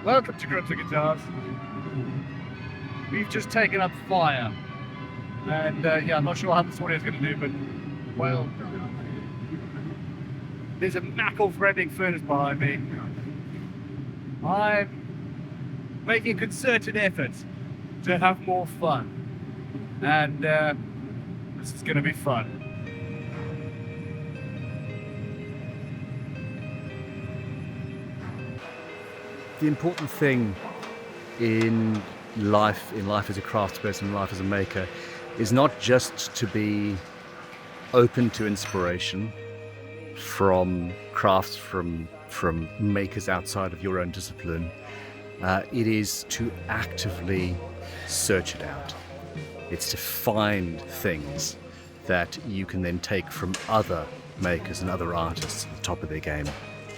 Welcome to Crypto Guitars. We've just taken up fire. And yeah, I'm not sure how this audio is going to do, but well, there's a knuckle-threading furnace behind me. I'm making a concerted effort to have more fun. And this is going to be fun. The important thing in life as a craftsperson, in life as a maker, is not just to be open to inspiration from crafts, from makers outside of your own discipline. It is to actively search it out. It's to find things that you can then take from other makers and other artists at the top of their game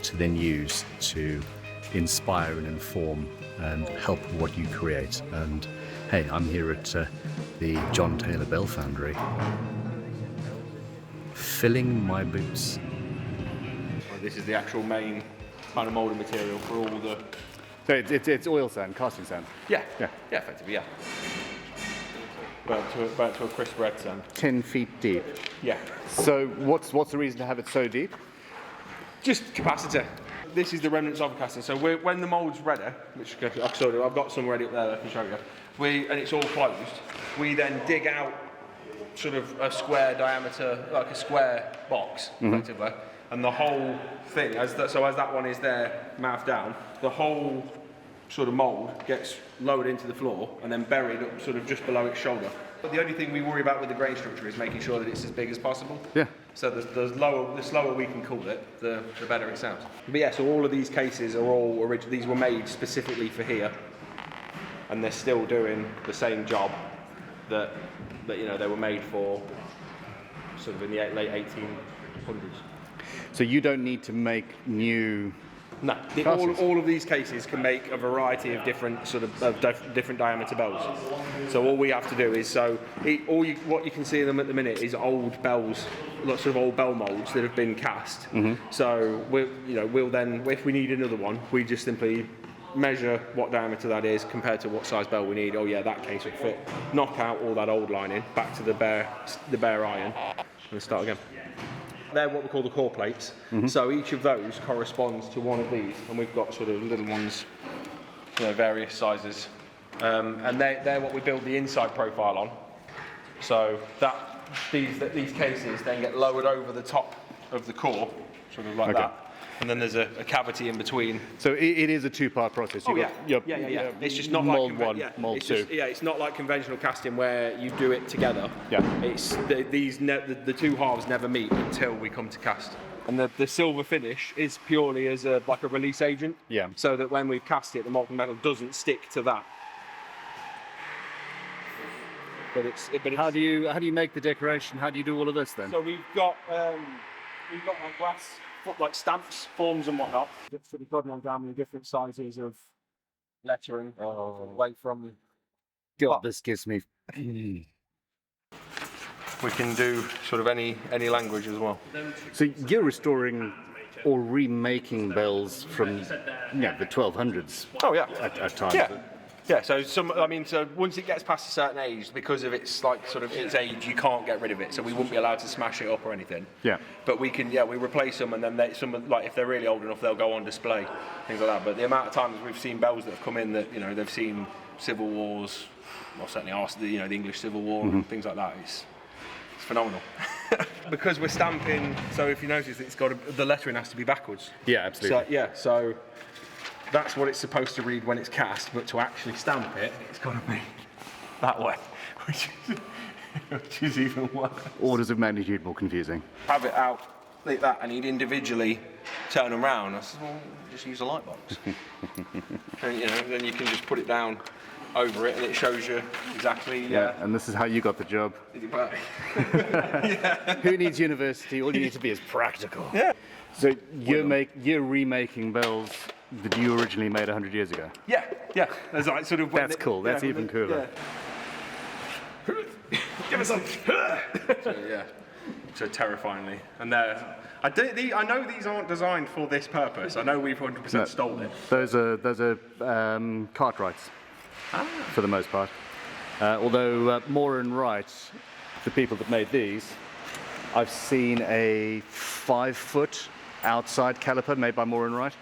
to then use to inspire and inform and help what you create. And hey, I'm here at the John Taylor Bell Foundry, filling my boots. This is the actual main kind of moulding material for all the... So it's oil sand, casting sand? Yeah, effectively, yeah. Burnt to a crisp red sand. 10 feet deep? Yeah. So what's the reason to have it so deep? Just capacity. This is the remnants of casting. So when the mould's ready, which I've got some ready up there that I can show you, and it's all closed, we then dig out sort of a square diameter, like a square box, effectively, and the whole thing, as that one is there, mouth down, the whole sort of mould gets lowered into the floor and then buried up sort of just below its shoulder. But the only thing we worry about with the grain structure is making sure that it's as big as possible. Yeah. So the slower we can cool it, the better it sounds. But yeah, so all of these cases are all original. These were made specifically for here, and they're still doing the same job that you know they were made for, sort of in the late 1800s. So you don't need to make new. No, all of these cases can make a variety of different different diameter bells. So all we have to do is what you can see in them at the minute is old bells, lots of old bell moulds that have been cast. So we'll then, if we need another one, we just simply measure what diameter that is compared to what size bell we need. Oh yeah, that case will fit. Knock out all that old lining back to the bare iron and start again. They're what we call the core plates. So each of those corresponds to one of these, and we've got sort of little ones, various sizes, and they're what we build the inside profile on. So these cases then get lowered over the top of the core, sort of like that. And then there's a cavity in between. So it is a two-part process. Yeah. It's just not mold like one, mold two. It's not like conventional casting where you do it together. Yeah. It's the two halves never meet until we come to cast. And the silver finish is purely as like a release agent. Yeah. So that when we cast it, the molten metal doesn't stick to that. But how do you make the decoration? How do you do all of this then? So we've got like glass, like stamps, forms and whatnot. It's sort of done down with different sizes of lettering, away from... God, this gives me... We can do sort of any language as well. So you're restoring or remaking bells from the 1200s. Oh yeah, at times. Yeah. So once it gets past a certain age, because of its its age, you can't get rid of it. So we wouldn't be allowed to smash it up or anything. Yeah. But we can, we replace them, and then if they're really old enough, they'll go on display, things like that. But the amount of times we've seen bells that have come in that they've seen civil wars, or certainly the English Civil War and things like that. It's phenomenal. Because we're stamping, so if you notice, the lettering has to be backwards. Yeah, absolutely. So that's what it's supposed to read when it's cast, but to actually stamp it, it's got to be that way, which is even worse. Orders of magnitude more confusing. Have it out like that, and he'd individually turn them round. I said, well, just use a light box. And then you can just put it down over it, and it shows you exactly. Yeah, and this is how you got the job. Who needs university? All you need to be is practical. Yeah. So you're remaking bells that you originally made 100 years ago. Yeah. There's like sort of. That's cool. That's even cooler. Yeah. Give us some. So terrifyingly, and I know these aren't designed for this purpose. I know we've 100% stolen it. Those are Cartwrights for the most part. Although Moore and Wright, the people that made these, I've seen a 5-foot outside caliper made by Moore and Wright.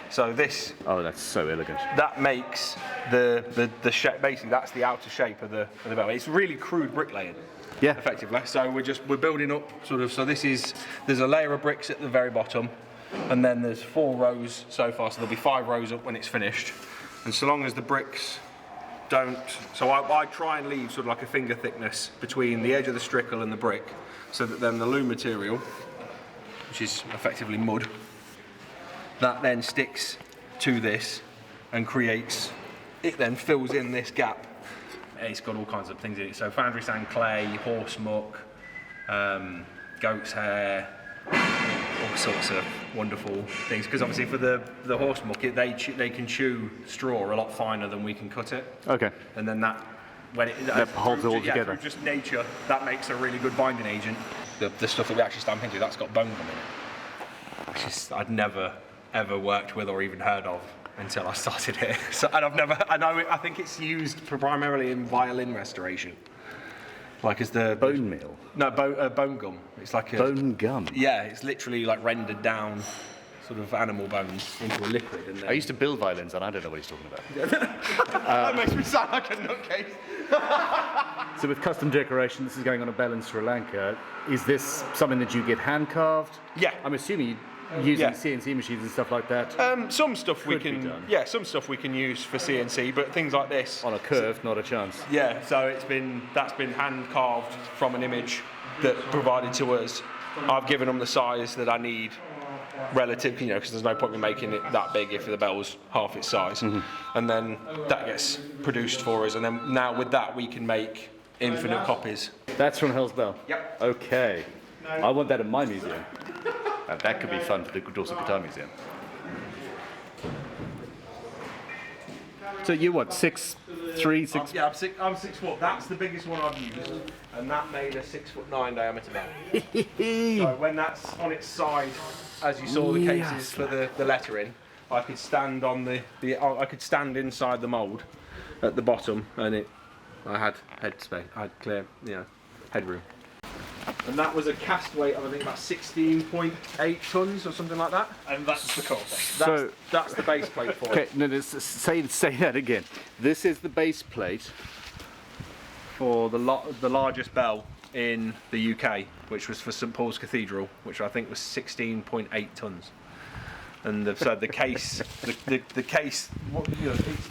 So this. Oh, that's so elegant. That makes the shape. Basically, that's the outer shape of the bell. It's really crude bricklaying. Yeah. Effectively. So we're building up sort of. So there's a layer of bricks at the very bottom, and then there's 4 rows so far. So there'll be 5 rows up when it's finished. And so long as the bricks don't. So I try and leave sort of like a finger thickness between the edge of the strickle and the brick, so that then the loom material, which is effectively mud, that then sticks to this and creates, it then fills in this gap. It's got all kinds of things in it. So Foundry sand, clay, horse muck, goat's hair, all sorts of wonderful things. Because obviously for the horse muck, they can chew straw a lot finer than we can cut it. Okay. And then that, when that holds it all together. Through just nature, that makes a really good binding agent. The stuff that we actually stamp into, that's got bone gum in it. Which is, I'd never ever worked with or even heard of until I started here. So, and I think it's used primarily in violin restoration. Like as the bone meal? No, bone gum. It's like a bone gum. Yeah, it's literally like rendered down sort of animal bones into a liquid. And then I used to build violins, and I don't know what he's talking about. That makes me sound like a nutcase. So with custom decoration, this is going on a bell in Sri Lanka. Is this something that you get hand carved? Yeah. I'm assuming using CNC machines and stuff like that. Some stuff we can, some stuff we can use for CNC, but things like this on a curve, not a chance. Yeah, so that's been hand carved from an image that provided to us. I've given them the size that I need, relative, because there's no point in making it that big if the bell's half its size, and then that gets produced for us, and then now with that we can make infinite copies. That's from Hell's Bell. Yep. Okay. I want that in my museum. That could be fun for the Dorset Guitar Museum. So you what, 6'3", Yeah, I'm 6 foot. That's the biggest one I've used, and that made a 6'9" diameter bell. So when that's on its side, as you saw the cases for the lettering, I could stand on I could stand inside the mould at the bottom, and I had head space. I had clear, headroom. And that was a cast weight of I think about 16.8 tons or something like that. And that's the core thing. That's the base plate for it. Okay, no, say that again. This is the base plate for the largest bell in the UK, which was for St Paul's Cathedral, which I think was 16.8 tons. And the case, the case,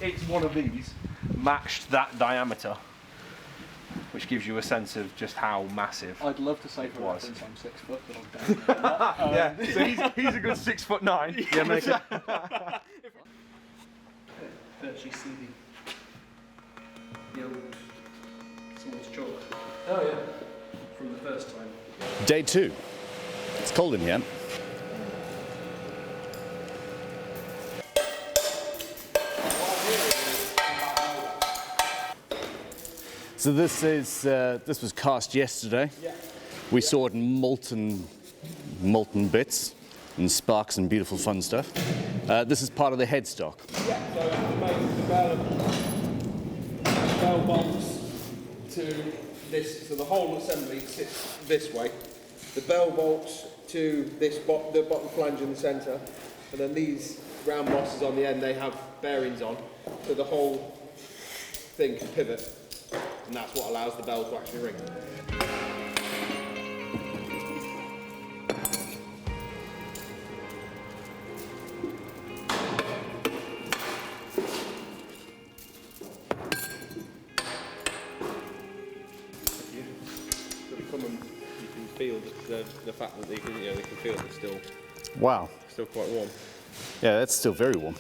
it's one of these matched that diameter, which gives you a sense of just how massive. I'd love to say for reference I'm 6 foot, but I'm down. Yeah, so he's a good 6'9". Yeah, make it. Actually see the old someone's chalk. Oh yeah, from the first time. Day 2. It's cold in here. So this was cast yesterday. Yeah. We saw it in molten bits and sparks and beautiful fun stuff. This is part of the headstock. Yeah, so we made the bell box to this, so the whole assembly sits this way. The bell bolts to this the bottom flange in the centre, and then these round bosses on the end, they have bearings on, so the whole thing can pivot. And that's what allows the bell to actually ring. You can feel the fact that they can feel it's still quite warm. Yeah, that's still very warm.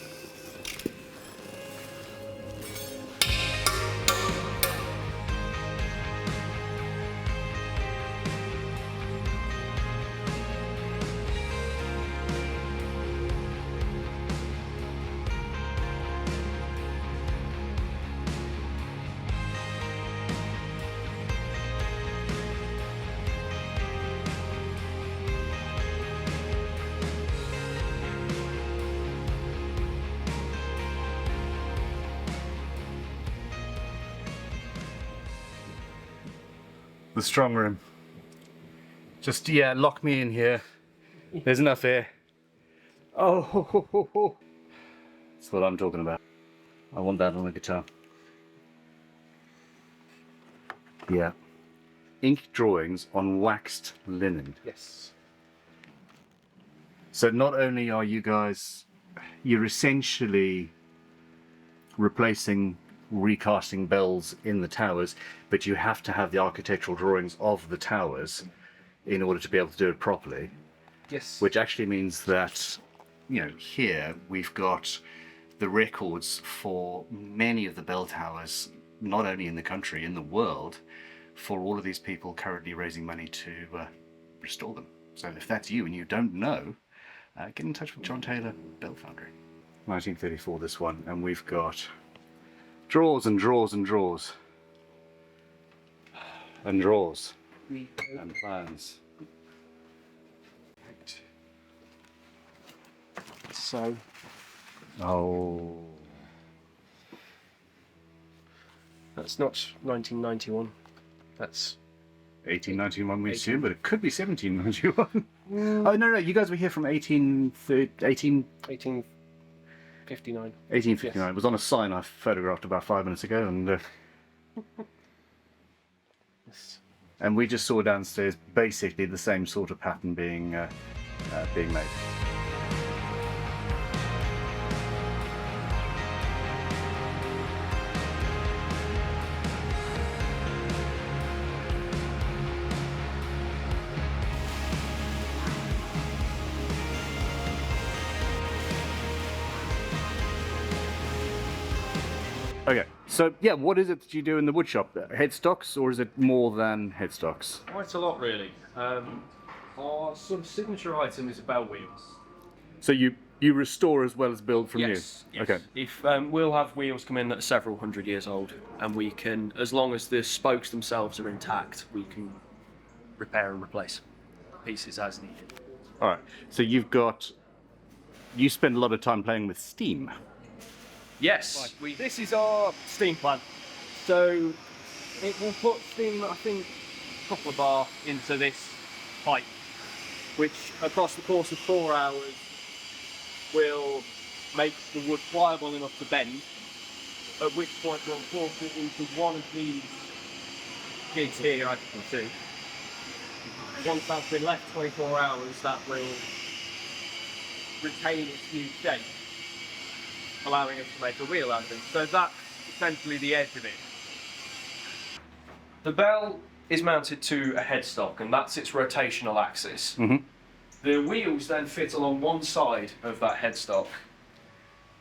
the strong room. Just, yeah, lock me in here. There's enough air. Oh, ho, ho, ho, ho. That's what I'm talking about. I want that on the guitar. Yeah. Ink drawings on waxed linen. Yes. So not only are you guys, you're essentially replacing, recasting bells in the towers, but you have to have the architectural drawings of the towers in order to be able to do it properly. Yes. Which actually means that, you know, here we've got the records for many of the bell towers, not only in the country, in the world, for all of these people currently raising money to restore them. So if that's you and you don't know, get in touch with John Taylor, Bell Foundry. 1934 this one, and we've got drawers and drawers and drawers. And drawers. And plans. So. Oh. That's not 1991. That's 1891 we assume, but it could be 1791. Oh, no, you guys were here from 1859. 1859. It was on a sign I photographed about 5 minutes ago, and Yes. and we just saw downstairs basically the same sort of pattern being made. Okay, so yeah, what is it that you do in the woodshop? Headstocks, or is it more than headstocks? Quite a lot, really. Our sort of signature item is bell wheels. So you restore as well as build from Yes. new? Okay. If we'll have wheels come in that are several hundred years old, and we can, as long as the spokes themselves are intact, we can repair and replace pieces as needed. All right. So you spend a lot of time playing with steam. Yes. This is our steam plant. So it will put steam, I think, copper bar into this pipe, which across the course of 4 hours will make the wood pliable enough to bend, at which point we'll force it into one of these jigs here, as you can see. Once that's been left 24 hours, that will retain its new shape, allowing us to make a wheel out of it. So that's essentially the edge of it. The bell is mounted to a headstock, and that's its rotational axis. Mm-hmm. The wheels then fit along one side of that headstock.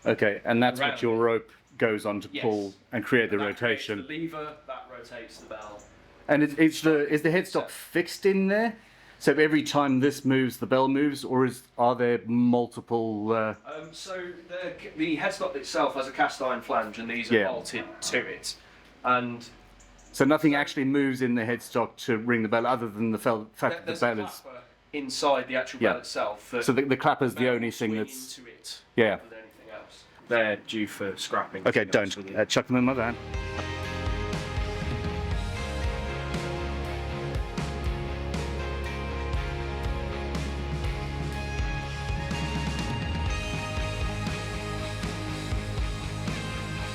Okay, and that's what your rope goes on to Yes. pull and create the That rotation. creates the lever that rotates the bell. And is the headstock fixed in there? So every time this moves, the bell moves, or are there multiple? So the headstock itself has a cast iron flange, and these are bolted to it. And So nothing actually moves in the headstock to ring the bell, other than the fact that the there's bell a is. clapper inside the actual bell itself. So the clapper's the only thing swing that's. into it Yeah. rather than anything else. They're due for scrapping. Okay, to be honest don't with you. chuck them in my van.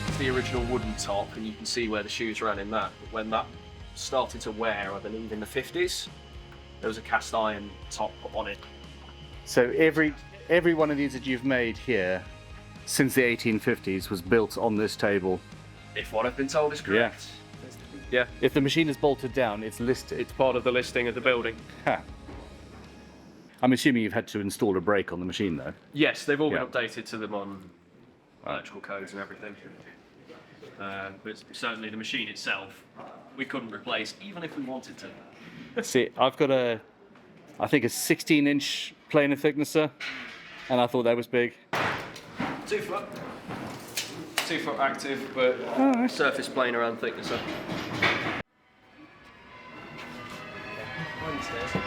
It's the original wooden top, and you can see where the shoes ran in that. But when that started to wear, I believe in the 50s, there was a cast iron top put on it. So every one of these that you've made here, since the 1850s, was built on this table. If what I've been told is correct. Yeah. If the machine is bolted down, it's listed. It's part of the listing of the building. Ha. I'm assuming you've had to install a brake on the machine, though. Yes, they've all been Yeah. updated to them on electrical codes and everything. But certainly the machine itself, we couldn't replace, even if we wanted to. See, I've got I think a 16-inch planer thicknesser, and I thought that was big. 2 foot. 2 foot active, but surface planer and thicknesser. Stairs.